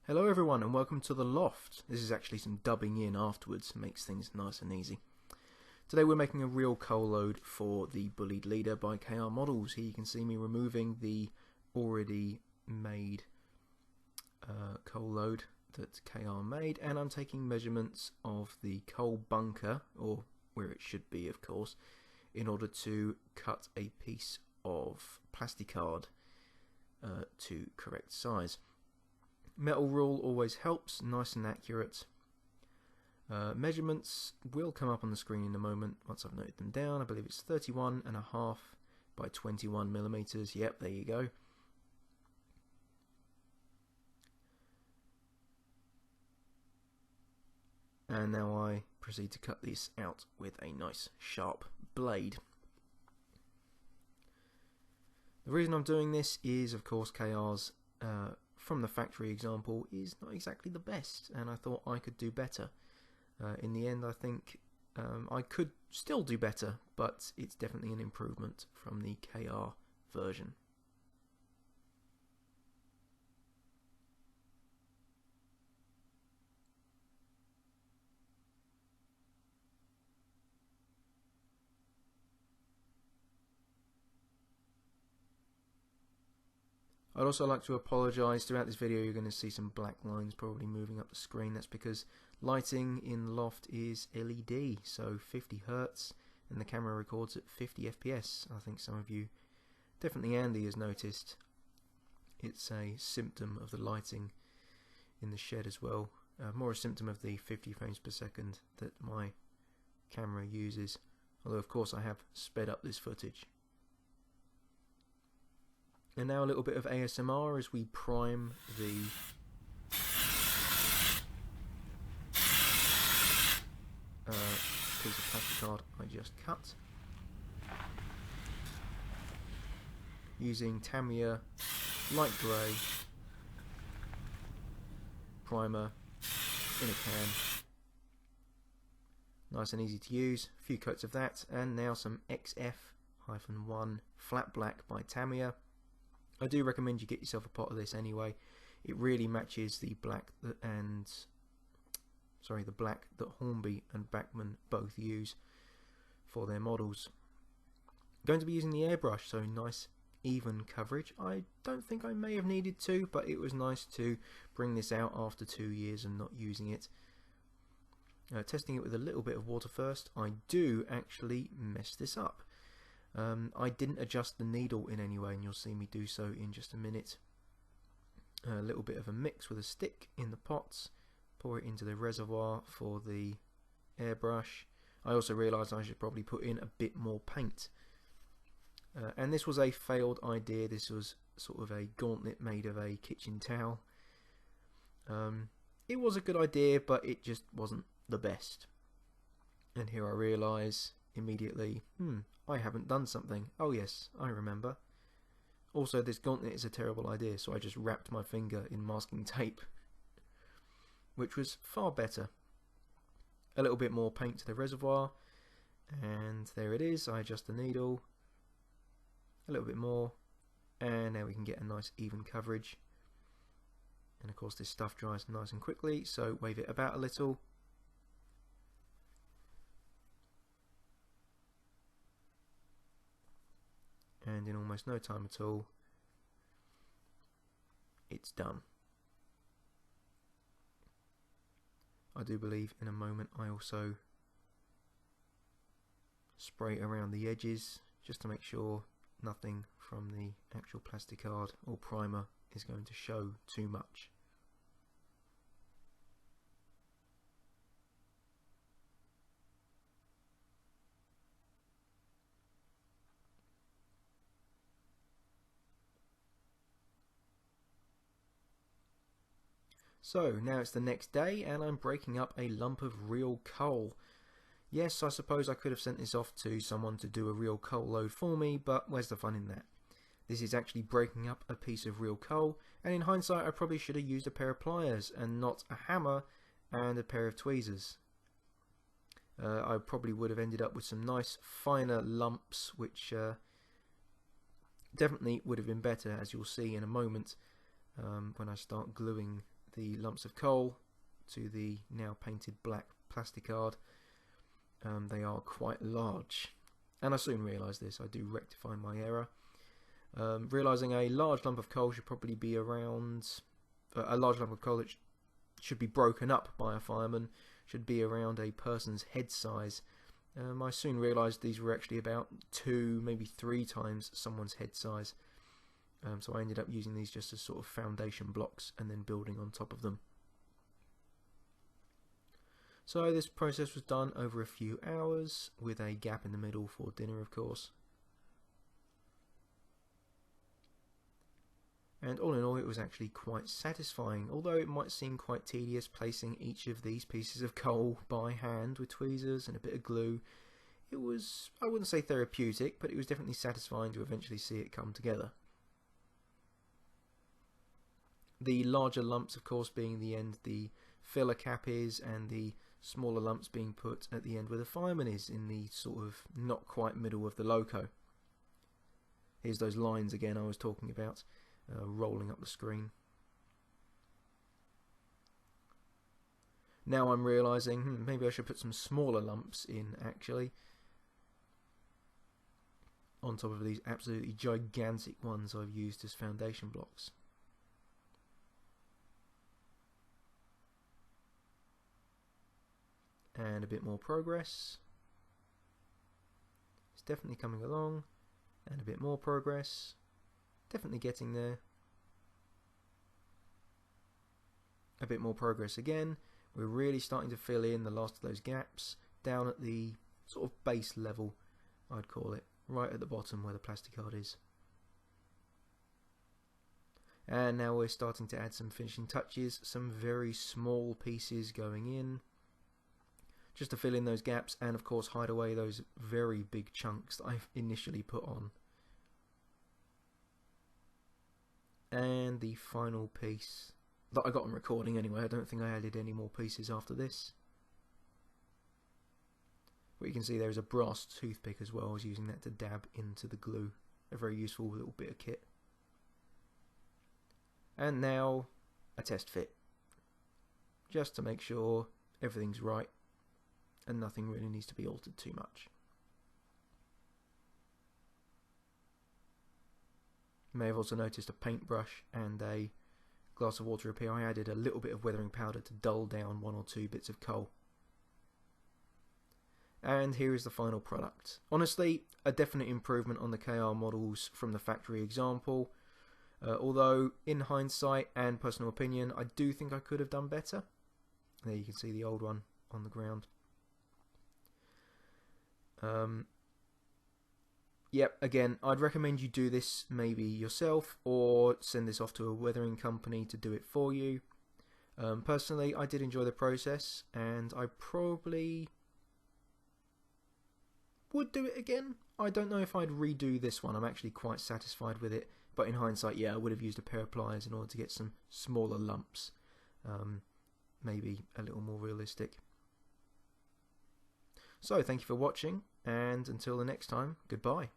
Hello everyone and welcome to The Loft. This is actually some dubbing in afterwards, makes things nice and easy. Today we're making a real coal load for the Bulleid Leader by KR Models. Here you can see me removing the already made coal load that KR made, and I'm taking measurements of the coal bunker, or where it should be of course, in order to cut a piece of plasticard to correct size. Metal rule always helps, nice and accurate. Measurements will come up on the screen in a moment once I've noted them down. I believe it's 31.5 by 21 millimeters. Yep, there you go. And now I proceed to cut this out with a nice sharp blade. The reason I'm doing this is, of course, KR's from the factory example is not exactly the best, and I thought I could do better. In the end, I think I could still do better, but it's definitely an improvement from the KR version. I'd also like to apologise. Throughout this video you're going to see some black lines probably moving up the screen. That's because lighting in Loft is LED, so 50 Hz, and the camera records at 50 FPS. I think some of you, definitely Andy, has noticed it's a symptom of the lighting in the shed as well. More a symptom of the 50 frames per second that my camera uses, although of course I have sped up this footage. And now a little bit of ASMR as we prime the piece of plasticard I just cut, using Tamiya light grey primer in a can. Nice and easy to use. A few coats of that, and now some XF-1 flat black by Tamiya. I do recommend you get yourself a pot of this anyway. It really matches the black that Hornby and Bachmann both use for their models. I'm going to be using the airbrush, so nice even coverage. I don't think I may have needed to, but it was nice to bring this out after 2 years and not using it. Testing it with a little bit of water first. I do actually mess this up. I didn't adjust the needle in any way, and you'll see me do so in just a minute. A little bit of a mix with a stick in the pots, pour it into the reservoir for the airbrush. I also realised I should probably put in a bit more paint. And this was a failed idea. This was sort of a gauntlet made of a kitchen towel. It was a good idea, but it just wasn't the best. And here I realise immediately, I haven't done something. Oh yes, I remember. Also, this gauntlet is a terrible idea, so I just wrapped my finger in masking tape, which was far better. A little bit more paint to the reservoir, and there it is. I adjust the needle a little bit more, and now we can get a nice even coverage. And of course this stuff dries nice and quickly, so wave it about a little. And in almost no time at all, it's done. I do believe in a moment I also spray around the edges just to make sure nothing from the actual plasticard or primer is going to show too much. So now it's the next day and I'm breaking up a lump of real coal. Yes, I suppose I could have sent this off to someone to do a real coal load for me, but where's the fun in that? This is actually breaking up a piece of real coal, and in hindsight I probably should have used a pair of pliers and not a hammer and a pair of tweezers. I probably would have ended up with some nice finer lumps, which definitely would have been better, as you'll see in a moment when I start gluing the lumps of coal to the now painted black plasticard, they are quite large. And I soon realised this. I do rectify my error. Realising a large lump of coal should probably be around... a large lump of coal that should be broken up by a fireman should be around a person's head size. I soon realised these were actually about 2, maybe 3 times someone's head size. So I ended up using these just as sort of foundation blocks and then building on top of them. So this process was done over a few hours with a gap in the middle for dinner, of course. And all in all, it was actually quite satisfying, although it might seem quite tedious placing each of these pieces of coal by hand with tweezers and a bit of glue. It was, I wouldn't say therapeutic, but it was definitely satisfying to eventually see it come together. The larger lumps, of course, being the end the filler cap is, and the smaller lumps being put at the end where the fireman is, in the sort of not quite middle of the loco. Here's those lines again I was talking about, rolling up the screen. Now I'm realising maybe I should put some smaller lumps in actually, on top of these absolutely gigantic ones I've used as foundation blocks. And a bit more progress. It's definitely coming along. And a bit more progress. Definitely getting there. A bit more progress again. We're really starting to fill in the last of those gaps down at the sort of base level, I'd call it, right at the bottom where the plasticard is. And now we're starting to add some finishing touches, some very small pieces going in, just to fill in those gaps and of course hide away those very big chunks that I've initially put on. And the final piece that I got on recording anyway, I don't think I added any more pieces after this. But you can see there is a brass toothpick as well. I was using that to dab into the glue. A very useful little bit of kit. And now a test fit, just to make sure everything's right and nothing really needs to be altered too much. You may have also noticed a paintbrush and a glass of water up here. I added a little bit of weathering powder to dull down 1 or 2 bits of coal. And here is the final product. Honestly, a definite improvement on the KR models from the factory example. Although, in hindsight and personal opinion, I do think I could have done better. There you can see the old one on the ground. Yep, again, I'd recommend you do this maybe yourself or send this off to a weathering company to do it for you. Personally, I did enjoy the process and I probably would do it again. I don't know if I'd redo this one. I'm actually quite satisfied with it, but in hindsight, yeah, I would have used a pair of pliers in order to get some smaller lumps, maybe a little more realistic. So thank you for watching, and until the next time, goodbye.